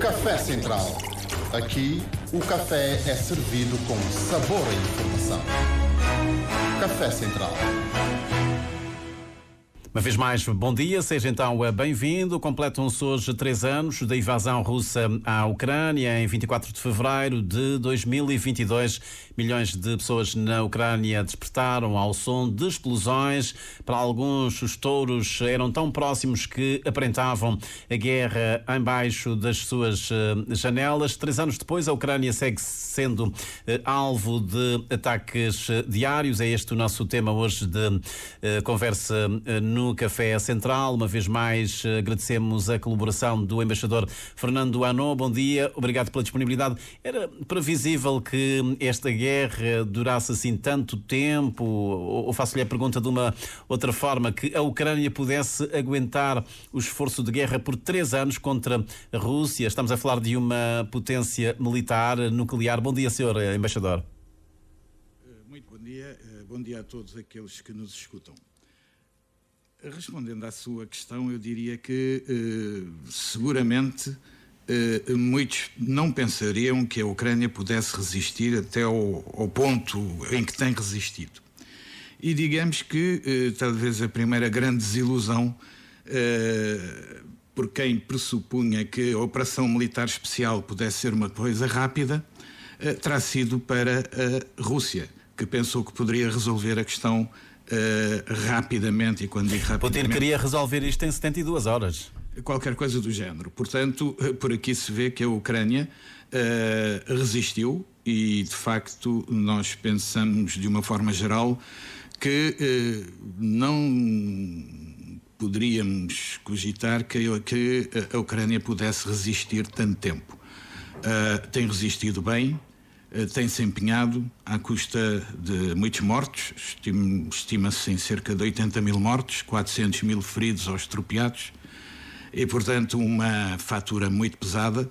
Café Central. Aqui, o café é servido com sabor e informação. Café Central. Uma vez mais, bom dia, seja então bem-vindo. Completam-se hoje 3 anos da invasão russa à Ucrânia. Em 24 de fevereiro de 2022, milhões de pessoas na Ucrânia despertaram ao som de explosões. Para alguns, os touros eram tão próximos que aparentavam a guerra embaixo das suas janelas. 3 anos depois, a Ucrânia segue sendo alvo de ataques diários. É este o nosso tema hoje de conversa no Café Central. Uma vez mais, agradecemos a colaboração do embaixador Fernando Anô. Bom dia, obrigado pela disponibilidade. Era previsível que esta guerra durasse assim tanto tempo? Ou faço-lhe a pergunta de uma outra forma, que a Ucrânia pudesse aguentar o esforço de guerra por 3 anos contra a Rússia? Estamos a falar de uma potência militar nuclear. Bom dia, senhor embaixador. Muito bom dia. Bom dia a todos aqueles que nos escutam. Respondendo à sua questão, eu diria que seguramente muitos não pensariam que a Ucrânia pudesse resistir até ao ponto em que tem resistido. E digamos que talvez a primeira grande desilusão por quem pressupunha que a operação militar especial pudesse ser uma coisa rápida terá sido para a Rússia, que pensou que poderia resolver a questão rapidamente. E quando digo rapidamente, Putin queria resolver isto em 72 horas. Qualquer coisa do género. Portanto, por aqui se vê que a Ucrânia resistiu e, de facto, nós pensamos de uma forma geral que não poderíamos cogitar que a Ucrânia pudesse resistir tanto tempo. Tem resistido bem, tem-se empenhado à custa de muitos mortos, estima-se em cerca de 80 mil mortos, 400 mil feridos ou estropiados, e, portanto, uma fatura muito pesada,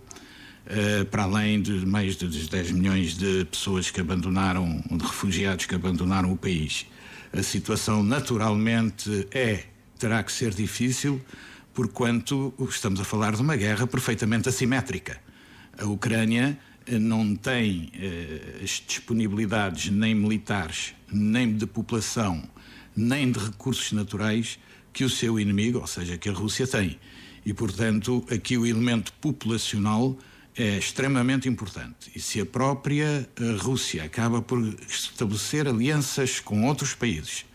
para além de mais de 10 milhões de pessoas que abandonaram, de refugiados que abandonaram o país. A situação, naturalmente, terá que ser difícil, porquanto estamos a falar de uma guerra perfeitamente assimétrica. A Ucrânia não tem as disponibilidades nem militares, nem de população, nem de recursos naturais que o seu inimigo, ou seja, que a Rússia tem. E, portanto, aqui o elemento populacional é extremamente importante. E se a própria Rússia acaba por estabelecer alianças com outros países,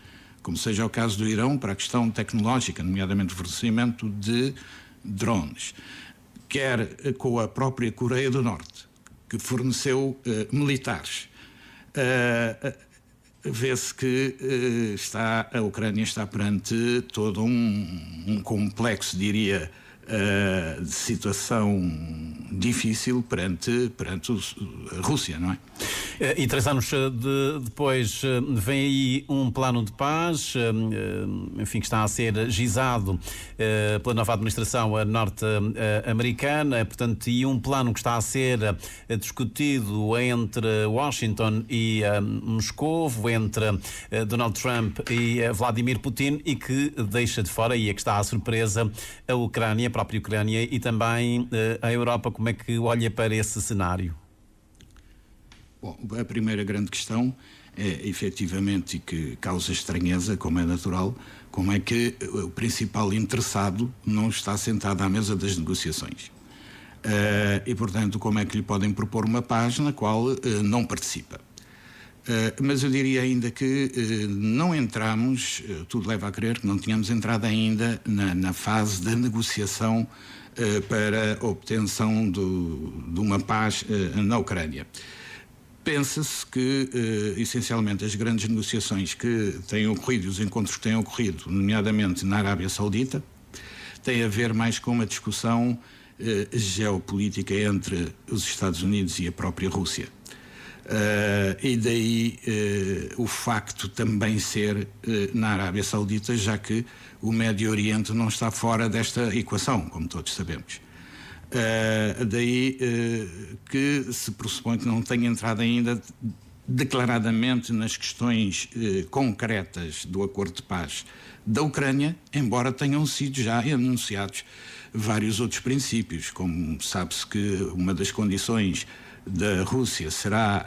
como seja o caso do Irão para a questão tecnológica, nomeadamente o fornecimento de drones, quer com a própria Coreia do Norte, que forneceu militares, vê-se que a Ucrânia está perante todo um complexo, diria, de situação difícil perante a Rússia, não é? E 3 anos depois vem aí um plano de paz, enfim, que está a ser gizado pela nova administração norte-americana, portanto, e um plano que está a ser discutido entre Washington e Moscou, entre Donald Trump e Vladimir Putin, e que deixa de fora, e é que está à surpresa, a Ucrânia, a própria Ucrânia e também a Europa. Como é que olha para esse cenário? Bom, a primeira grande questão é, efetivamente, e que causa estranheza, como é natural, como é que o principal interessado não está sentado à mesa das negociações. E, portanto, como é que lhe podem propor uma paz na qual não participa. Mas eu diria ainda que não entramos, tudo leva a crer que não tínhamos entrado ainda na fase da negociação para a obtenção de uma paz na Ucrânia. Pensa-se que, essencialmente, as grandes negociações que têm ocorrido e os encontros que têm ocorrido, nomeadamente na Arábia Saudita, têm a ver mais com uma discussão geopolítica entre os Estados Unidos e a própria Rússia. E daí o facto também ser na Arábia Saudita, já que o Médio Oriente não está fora desta equação, como todos sabemos. Daí que se pressupõe que não tenha entrado ainda declaradamente nas questões concretas do acordo de paz da Ucrânia, embora tenham sido já anunciados vários outros princípios, como sabe-se que uma das condições da Rússia será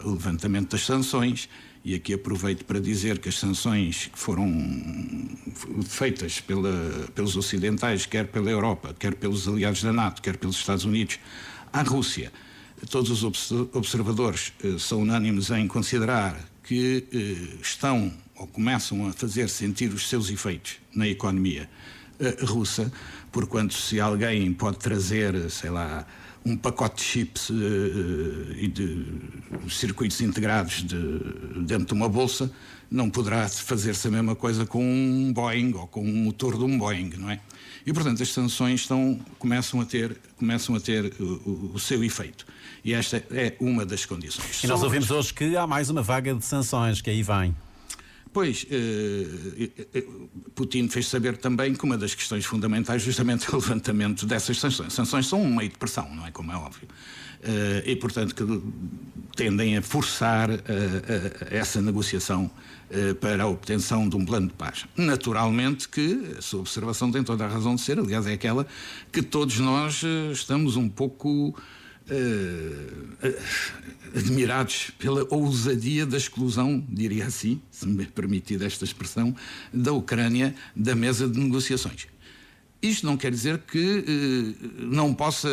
o levantamento das sanções, e aqui aproveito para dizer que as sanções que foram feitas pelos ocidentais, quer pela Europa, quer pelos aliados da NATO, quer pelos Estados Unidos, à Rússia, todos os observadores são unânimes em considerar que estão ou começam a fazer sentir os seus efeitos na economia russa, porquanto se alguém pode trazer, sei lá, um pacote de chips e de circuitos integrados dentro de uma bolsa, não poderá fazer-se a mesma coisa com um Boeing ou com um motor de um Boeing, não é? E, portanto, as sanções começam a ter o seu efeito. E esta é uma das condições. E nós ouvimos hoje que há mais uma vaga de sanções que aí vem. Pois, Putin fez saber também que uma das questões fundamentais justamente é o levantamento dessas sanções. Sanções são um meio de pressão, não é? Como é óbvio. E, portanto, que tendem a forçar essa negociação para a obtenção de um plano de paz. Naturalmente que a sua observação tem toda a razão de ser, aliás, é aquela que todos nós estamos um pouco admirados pela ousadia da exclusão, diria assim, se me é permitida esta expressão, da Ucrânia da mesa de negociações. Isto não quer dizer que não possa,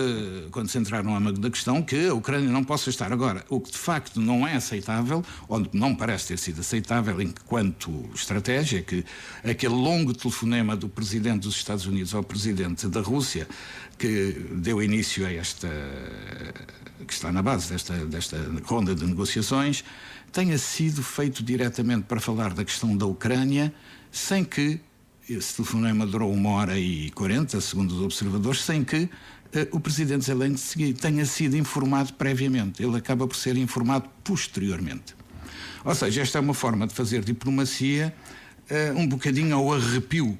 quando se entrar no âmago da questão, que a Ucrânia não possa estar. Agora, o que de facto não é aceitável, ou não parece ter sido aceitável enquanto estratégia, é que aquele longo telefonema do presidente dos Estados Unidos ao presidente da Rússia, que deu início a esta, que está na base desta ronda de negociações, tenha sido feito diretamente para falar da questão da Ucrânia, sem que esse telefonema durou 1h40, segundo os observadores, sem que o presidente Zelensky tenha sido informado previamente. Ele acaba por ser informado posteriormente. Ou seja, esta é uma forma de fazer diplomacia um bocadinho ao arrepio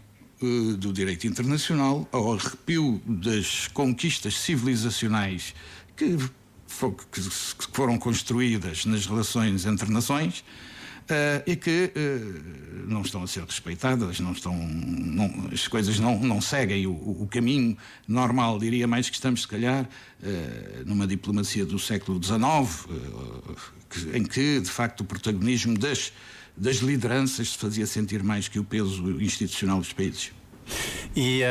do direito internacional, ao arrepio das conquistas civilizacionais que foram construídas nas relações entre nações, e que não estão a ser respeitadas, as coisas não seguem o caminho normal, diria mais que estamos, se calhar, numa diplomacia do século XIX, em que, de facto, o protagonismo das lideranças se fazia sentir mais que o peso institucional dos países. E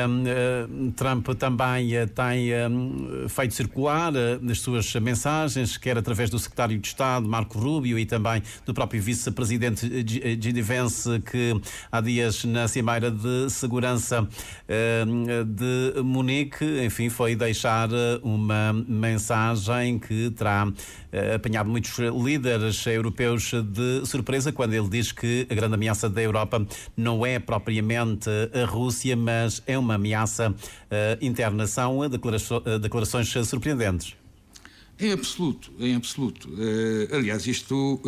Trump também tem feito circular as suas mensagens, quer através do secretário de Estado, Marco Rubio, e também do próprio vice-presidente J.D. Vance, que há dias na Cimeira de Segurança de Munique, enfim, foi deixar uma mensagem que terá apanhado muitos líderes europeus de surpresa, quando ele diz que a grande ameaça da Europa não é propriamente a Rússia, mas é uma ameaça interna. São declarações surpreendentes. Em absoluto, em absoluto. Aliás, isto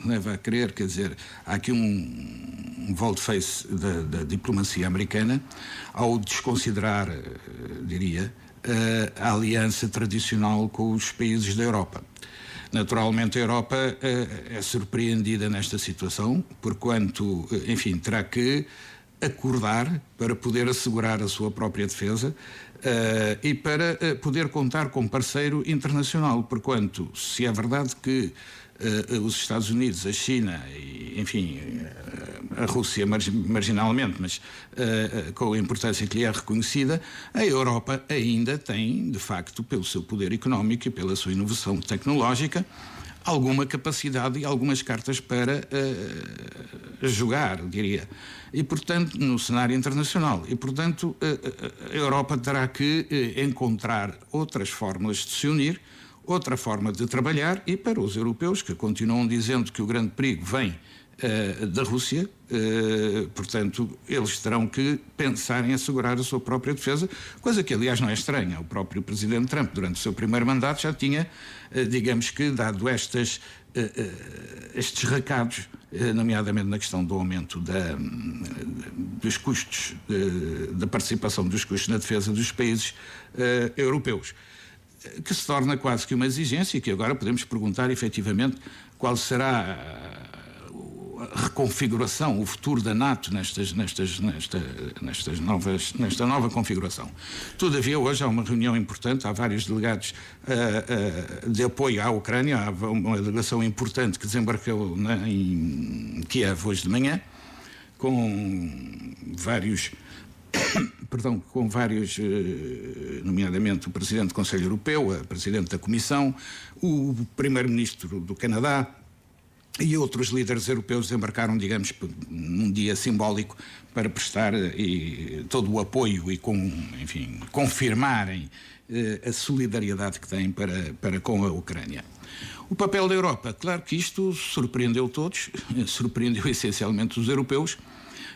leva a crer, quer dizer, há aqui um volte-face da diplomacia americana ao desconsiderar, diria, a aliança tradicional com os países da Europa. Naturalmente, a Europa é surpreendida nesta situação, porquanto, enfim, terá que acordar para poder assegurar a sua própria defesa e para poder contar com parceiro internacional, porquanto, se é verdade que os Estados Unidos, a China e, enfim, a Rússia marginalmente, mas com a importância que lhe é reconhecida, a Europa ainda tem, de facto, pelo seu poder económico e pela sua inovação tecnológica, alguma capacidade e algumas cartas para jogar, diria. E, portanto, no cenário internacional. E, portanto, a Europa terá que encontrar outras fórmulas de se unir, outra forma de trabalhar, e para os europeus, que continuam dizendo que o grande perigo vem da Rússia, portanto, eles terão que pensar em assegurar a sua própria defesa, coisa que, aliás, não é estranha. O próprio presidente Trump, durante o seu primeiro mandato, já tinha, digamos que, dado estes recados, nomeadamente na questão do aumento dos custos, da participação dos custos na defesa dos países europeus, que se torna quase que uma exigência, e que agora podemos perguntar, efetivamente, qual será reconfiguração, o futuro da NATO nesta nova configuração. Todavia, hoje há uma reunião importante, há vários delegados de apoio à Ucrânia, há uma delegação importante que desembarcou em Kiev hoje de manhã, com vários, nomeadamente o Presidente do Conselho Europeu, a Presidente da Comissão, o Primeiro-Ministro do Canadá e outros líderes europeus desembarcaram, digamos, num dia simbólico para prestar todo o apoio e, confirmarem a solidariedade que têm para com a Ucrânia. O papel da Europa, claro que isto surpreendeu todos, surpreendeu essencialmente os europeus,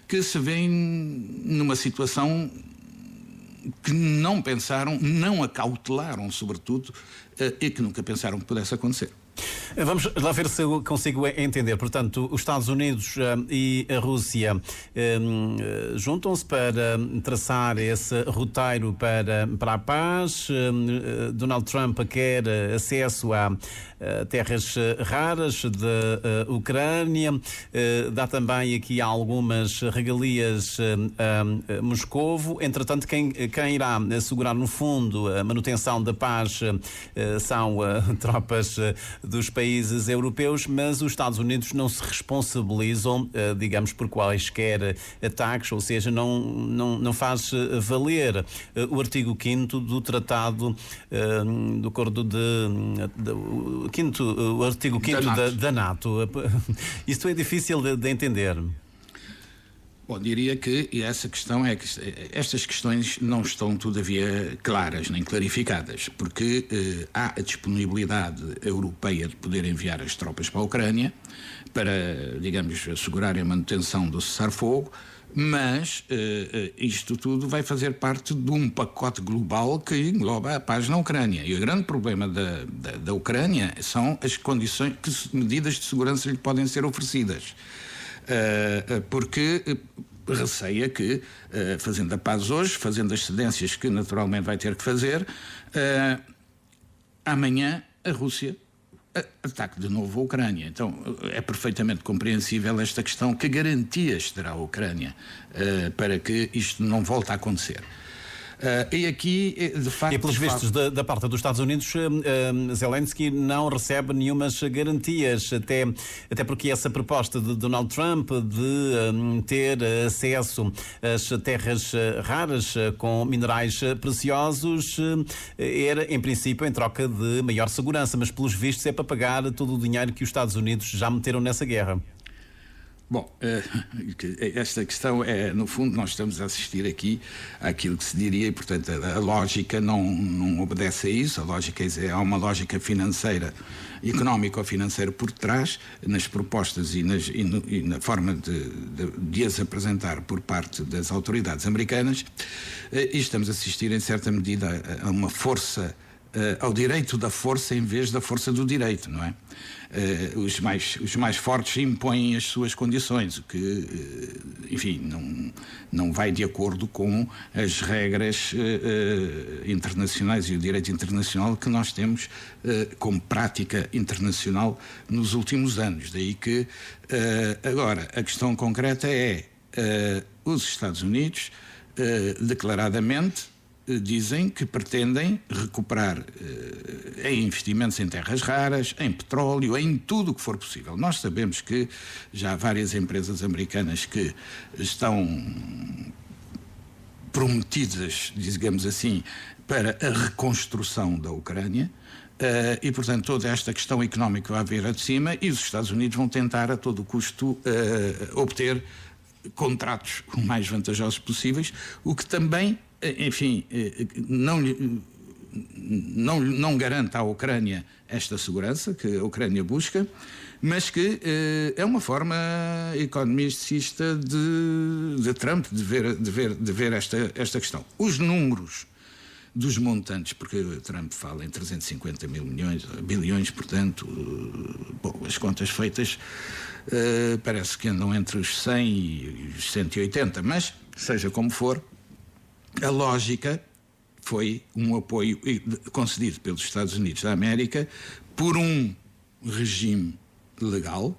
que se veem numa situação que não pensaram, não acautelaram, sobretudo, e que nunca pensaram que pudesse acontecer. Vamos lá ver se eu consigo entender. Portanto, os Estados Unidos e a Rússia juntam-se para traçar esse roteiro para a paz. Donald Trump quer acesso a terras raras da Ucrânia. Dá também aqui algumas regalias a Moscovo. Entretanto, quem irá assegurar, no fundo, a manutenção da paz são tropas dos países europeus, mas os Estados Unidos não se responsabilizam, digamos, por quaisquer ataques, ou seja, não faz valer o artigo 5º do Tratado do Acordo o artigo 5º da NATO. Isto é difícil de entender. Bom, diria que essa questão estas questões não estão, todavia, claras nem clarificadas, porque há a disponibilidade europeia de poder enviar as tropas para a Ucrânia para, digamos, assegurar a manutenção do cessar-fogo, mas isto tudo vai fazer parte de um pacote global que engloba a paz na Ucrânia. E o grande problema da Ucrânia são as condições, que medidas de segurança lhe podem ser oferecidas. Porque receia que, fazendo a paz hoje, fazendo as cedências que naturalmente vai ter que fazer, amanhã a Rússia ataque de novo a Ucrânia. Então é perfeitamente compreensível esta questão: que garantias terá a Ucrânia para que isto não volte a acontecer? E aqui, de facto... E pelos vistos da parte dos Estados Unidos, Zelensky não recebe nenhumas garantias, até porque essa proposta de Donald Trump de ter acesso às terras raras com minerais preciosos era, em princípio, em troca de maior segurança, mas pelos vistos é para pagar todo o dinheiro que os Estados Unidos já meteram nessa guerra. Bom, esta questão no fundo, nós estamos a assistir aqui àquilo que se diria, e, portanto, a lógica não obedece a isso. A lógica há uma lógica financeira, económico-financeira por trás, nas propostas e na forma de as apresentar por parte das autoridades americanas, e estamos a assistir, em certa medida, a uma força, ao direito da força em vez da força do direito, não é? Os mais fortes impõem as suas condições, o que, enfim, não vai de acordo com as regras internacionais e o direito internacional que nós temos como prática internacional nos últimos anos. Daí que, agora, a questão concreta é os Estados Unidos, declaradamente, dizem que pretendem recuperar em investimentos em terras raras, em petróleo, em tudo o que for possível. Nós sabemos que já há várias empresas americanas que estão prometidas, digamos assim, para a reconstrução da Ucrânia. E, portanto, toda esta questão económica vai vir de cima e os Estados Unidos vão tentar a todo custo obter contratos o mais vantajosos possíveis, o que também, enfim, não garante à Ucrânia esta segurança que a Ucrânia busca, mas que é uma forma economicista de Trump de ver esta questão. Os números dos montantes, porque Trump fala em 350 bilhões, portanto, bom, as contas feitas parece que andam entre os 100 e os 180, mas, seja como for, a lógica foi um apoio concedido pelos Estados Unidos da América por um regime legal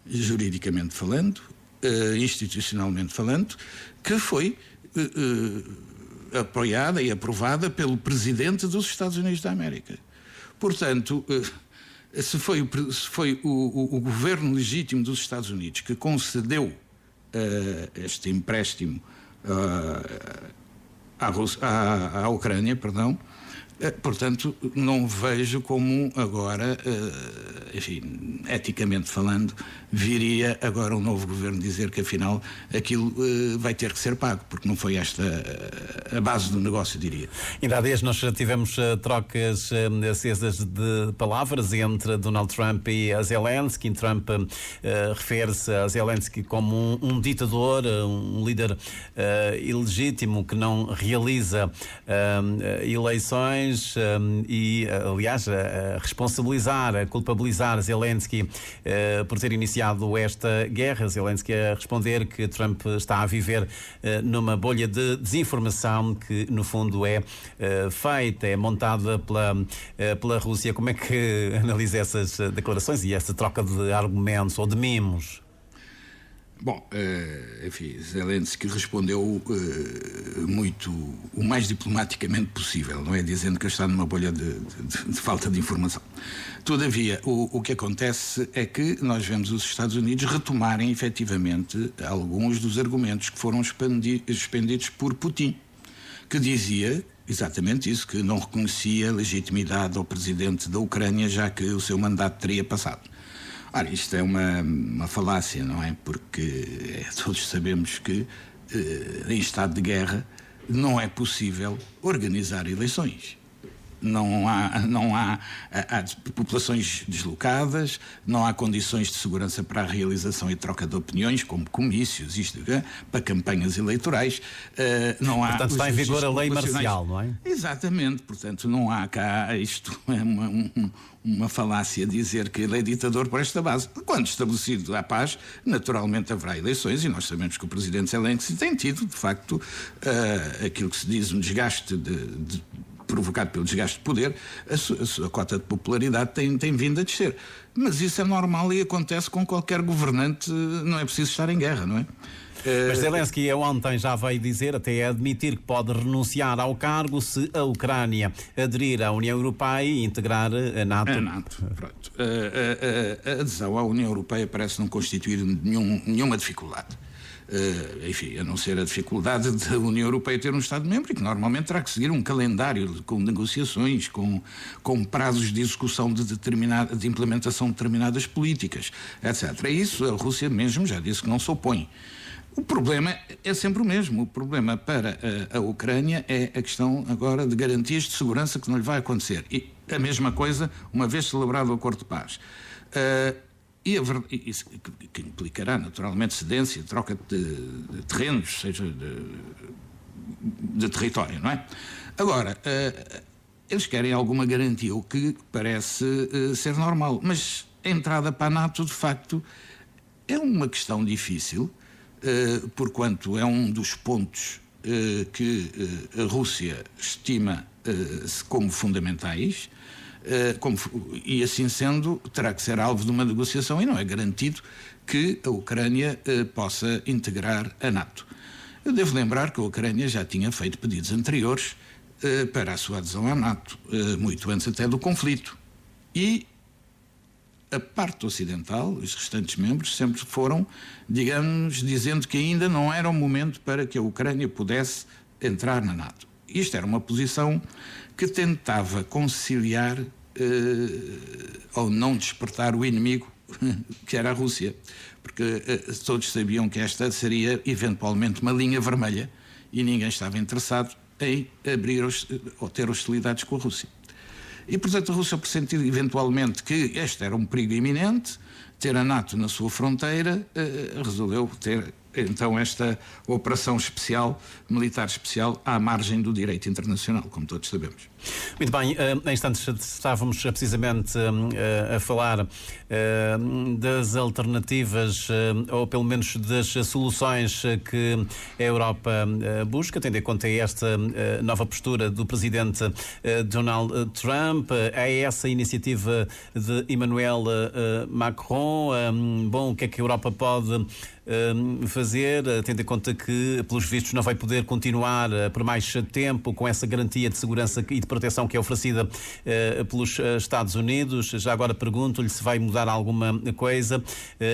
juridicamente falando, institucionalmente falando, que foi apoiada e aprovada pelo Presidente dos Estados Unidos da América. Portanto, se foi o governo legítimo dos Estados Unidos que concedeu este empréstimo à Ucrânia, portanto, não vejo como agora, enfim, eticamente falando, viria agora um novo governo dizer que afinal aquilo vai ter que ser pago, porque não foi esta a base do negócio, diria. Ainda há dias nós tivemos trocas acesas de palavras entre Donald Trump e a Zelensky. Trump refere-se a Zelensky como um ditador, um líder ilegítimo que não realiza eleições. E, aliás, a responsabilizar, a culpabilizar Zelensky por ter iniciado esta guerra. Zelensky a responder que Trump está a viver numa bolha de desinformação que, no fundo, é feita, é montada pela Rússia. Como é que analisa essas declarações e essa troca de argumentos ou de mimos? Bom, enfim, Zelensky respondeu o mais diplomaticamente possível, não é? Dizendo que está numa bolha de falta de informação. Todavia, o que acontece é que nós vemos os Estados Unidos retomarem efetivamente alguns dos argumentos que foram expendidos por Putin, que dizia exatamente isso, que não reconhecia legitimidade ao presidente da Ucrânia, já que o seu mandato teria passado. Ora, isto é uma falácia, não é? Porque todos sabemos que em estado de guerra não é possível organizar eleições. Há populações deslocadas, não há condições de segurança para a realização e troca de opiniões, como comícios, para campanhas eleitorais. Portanto, está em vigor a lei marcial, não é? Exatamente, portanto, não há cá, isto é uma falácia dizer que ele é ditador por esta base. Quando estabelecido a paz, naturalmente haverá eleições, e nós sabemos que o presidente Zelensky tem tido, de facto, aquilo que se diz um desgaste provocado pelo desgaste de poder, a sua cota de popularidade tem vindo a descer. Mas isso é normal e acontece com qualquer governante, não é preciso estar em guerra, não é? Mas Zelensky ontem já veio dizer, até admitir que pode renunciar ao cargo se a Ucrânia aderir à União Europeia e integrar a NATO. A NATO, pronto. A adesão à União Europeia parece não constituir nenhuma dificuldade. Enfim, a não ser a dificuldade da União Europeia ter um Estado-membro e que normalmente terá que seguir um calendário com negociações, com prazos de execução de implementação de determinadas políticas, etc. E isso a Rússia mesmo já disse que não se opõe. O problema é sempre o mesmo. O problema para a Ucrânia é a questão agora de garantias de segurança que não lhe vai acontecer. E a mesma coisa, uma vez celebrado o acordo de paz. Isso que implicará naturalmente cedência, troca de terrenos, seja de território, não é? Agora, eles querem alguma garantia, o que parece ser normal, mas a entrada para a NATO, de facto, é uma questão difícil, porquanto é um dos pontos que a Rússia estima como fundamentais. E assim sendo, terá que ser alvo de uma negociação e não é garantido que a Ucrânia possa integrar a NATO. Eu devo lembrar que a Ucrânia já tinha feito pedidos anteriores para a sua adesão à NATO, muito antes até do conflito. E a parte ocidental, os restantes membros, sempre foram, digamos, dizendo que ainda não era o momento para que a Ucrânia pudesse entrar na NATO. Isto era uma posição que tentava conciliar ou não despertar o inimigo, que era a Rússia, porque todos sabiam que esta seria eventualmente uma linha vermelha e ninguém estava interessado em abrir ou ter hostilidades com a Rússia. E, portanto, a Rússia, por sentir eventualmente que este era um perigo iminente, ter a NATO na sua fronteira, resolveu ter então esta operação especial, militar especial, à margem do direito internacional, como todos sabemos. Muito bem, em instantes estávamos precisamente a falar das alternativas, ou pelo menos das soluções que a Europa busca, tendo em conta esta nova postura do presidente Donald Trump, a essa iniciativa de Emmanuel Macron. Bom, o que é que a Europa pode fazer, tendo em conta que, pelos vistos, não vai poder continuar por mais tempo com essa garantia de segurança e de proteção que é oferecida pelos Estados Unidos. Já agora pergunto-lhe se vai mudar alguma coisa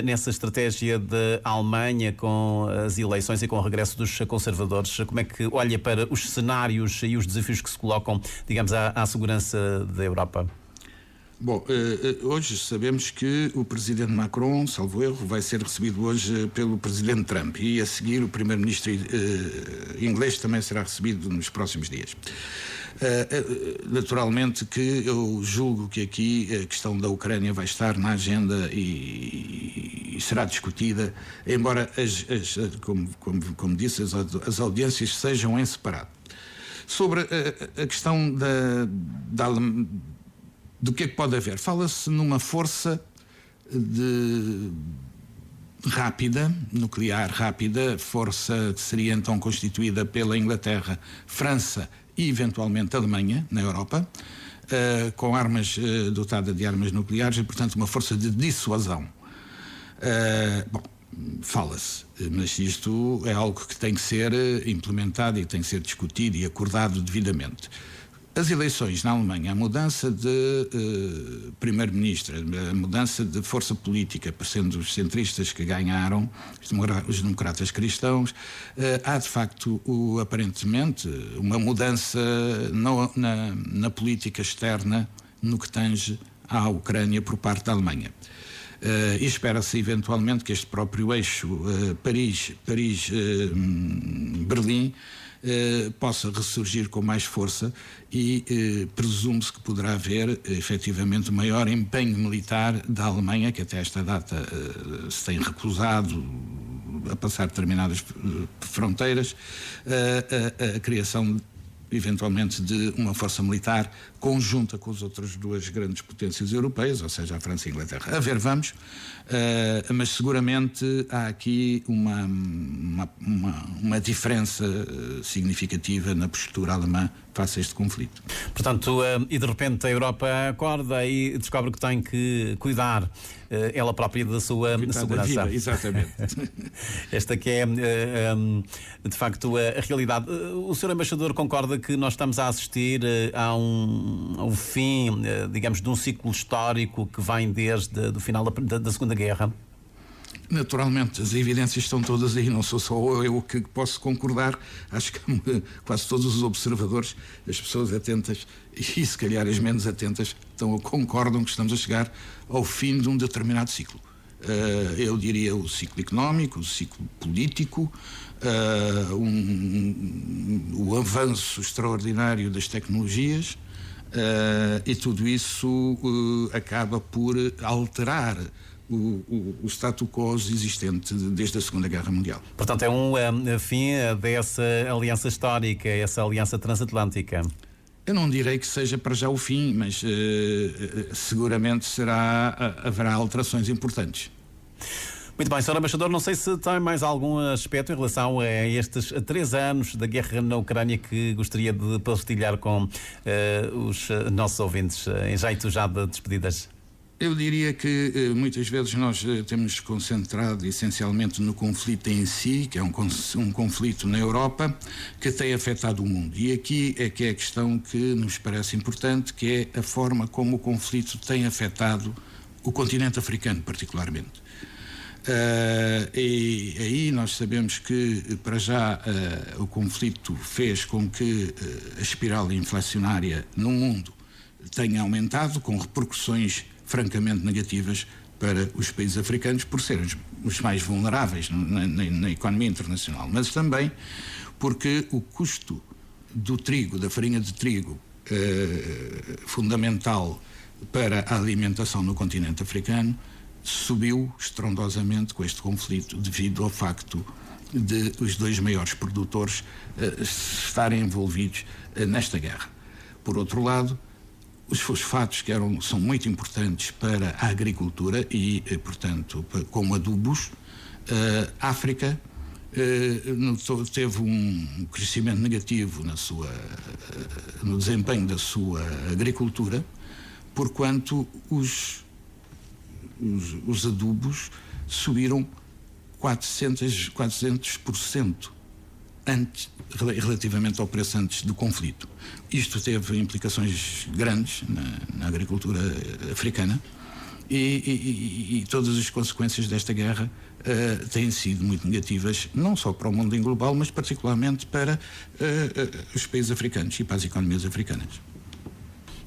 nessa estratégia da Alemanha com as eleições e com o regresso dos conservadores. Como é que olha para os cenários e os desafios que se colocam, digamos, à segurança da Europa? Bom, hoje sabemos que o presidente Macron, salvo erro, vai ser recebido hoje pelo presidente Trump e a seguir o primeiro-ministro inglês também será recebido nos próximos dias. Naturalmente que eu julgo que aqui a questão da Ucrânia vai estar na agenda e será discutida, embora, como disse, as audiências sejam em separado. Sobre a questão do que é que pode haver? Fala-se numa força nuclear rápida, força que seria então constituída pela Inglaterra, França e eventualmente Alemanha, na Europa, com armas, dotada de armas nucleares e, portanto, uma força de dissuasão. Fala-se, mas isto é algo que tem que ser implementado e tem que ser discutido e acordado devidamente. As eleições na Alemanha, a mudança de primeiro-ministro, a mudança de força política, sendo os centristas que ganharam, os democratas cristãos, há de facto, aparentemente, uma mudança na política externa no que tange à Ucrânia por parte da Alemanha. E espera-se eventualmente que este próprio eixo Paris-Berlim possa ressurgir com mais força e presume-se que poderá haver efetivamente maior empenho militar da Alemanha, que até esta data se tem recusado a passar determinadas fronteiras, a criação eventualmente de uma força militar conjunta com as outras duas grandes potências europeias, ou seja, a França e a Inglaterra. A ver, vamos, mas seguramente há aqui uma diferença significativa na postura alemã face a este conflito. Portanto, e de repente a Europa acorda e descobre que tem que cuidar ela própria da sua segurança. Vida, exatamente. Esta que é, de facto, a realidade. O Sr. Embaixador concorda que nós estamos a assistir ao fim, digamos, de um ciclo histórico que vem desde o final da Segunda Guerra? Naturalmente, as evidências estão todas aí, não sou só eu que posso concordar, acho que quase todos os observadores, as pessoas atentas e se calhar as menos atentas, concordam que estamos a chegar ao fim de um determinado ciclo. Eu diria o ciclo económico, o ciclo político, o avanço extraordinário das tecnologias, e tudo isso acaba por alterar o status quo existente desde a Segunda Guerra Mundial. Portanto, é um fim dessa aliança histórica, essa aliança transatlântica. Eu não direi que seja para já o fim, mas seguramente haverá alterações importantes. Muito bem, Sr. Embaixador, não sei se tem mais algum aspecto em relação a estes 3 anos da guerra na Ucrânia que gostaria de partilhar com os nossos ouvintes, em jeito já de despedidas. Eu diria que muitas vezes nós temos concentrado essencialmente no conflito em si, que é um conflito na Europa, que tem afetado o mundo. E aqui é que é a questão que nos parece importante, que é a forma como o conflito tem afetado o continente africano, particularmente. E aí nós sabemos que, para já, o conflito fez com que a espiral inflacionária no mundo tenha aumentado, com repercussões francamente negativas para os países africanos, por serem os mais vulneráveis na economia internacional, mas também porque o custo do trigo, da farinha de trigo, fundamental para a alimentação no continente africano, subiu estrondosamente com este conflito, devido ao facto de os dois maiores produtores estarem envolvidos nesta guerra. Por outro lado, os fosfatos são muito importantes para a agricultura e, portanto, como adubos. A África teve um crescimento negativo no desempenho da sua agricultura, porquanto os adubos subiram 400% relativamente ao preço antes do conflito. Isto teve implicações grandes na agricultura africana e todas as consequências desta guerra têm sido muito negativas, não só para o mundo em global, mas particularmente para os países africanos e para as economias africanas.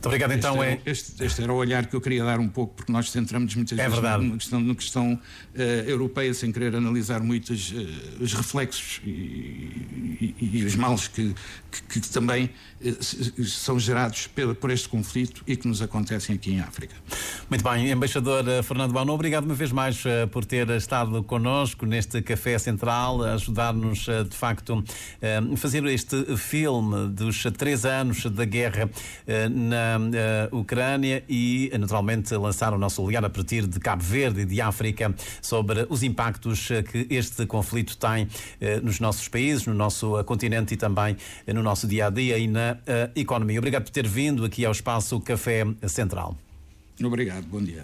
Muito obrigado, então. Este era o olhar que eu queria dar um pouco, porque nós centramos muitas vezes na questão europeia, sem querer analisar muito os reflexos e os males que também são gerados por este conflito e que nos acontecem aqui em África. Muito bem, embaixador Fernando Bauno, obrigado uma vez mais por ter estado connosco neste Café Central, a ajudar-nos de facto a fazer este filme dos 3 anos da guerra na Ucrânia e naturalmente lançar o nosso olhar a partir de Cabo Verde e de África sobre os impactos que este conflito tem nos nossos países, no nosso continente e também no nosso dia-a-dia e na economia. Obrigado por ter vindo aqui ao Espaço Café Central. Obrigado, bom dia.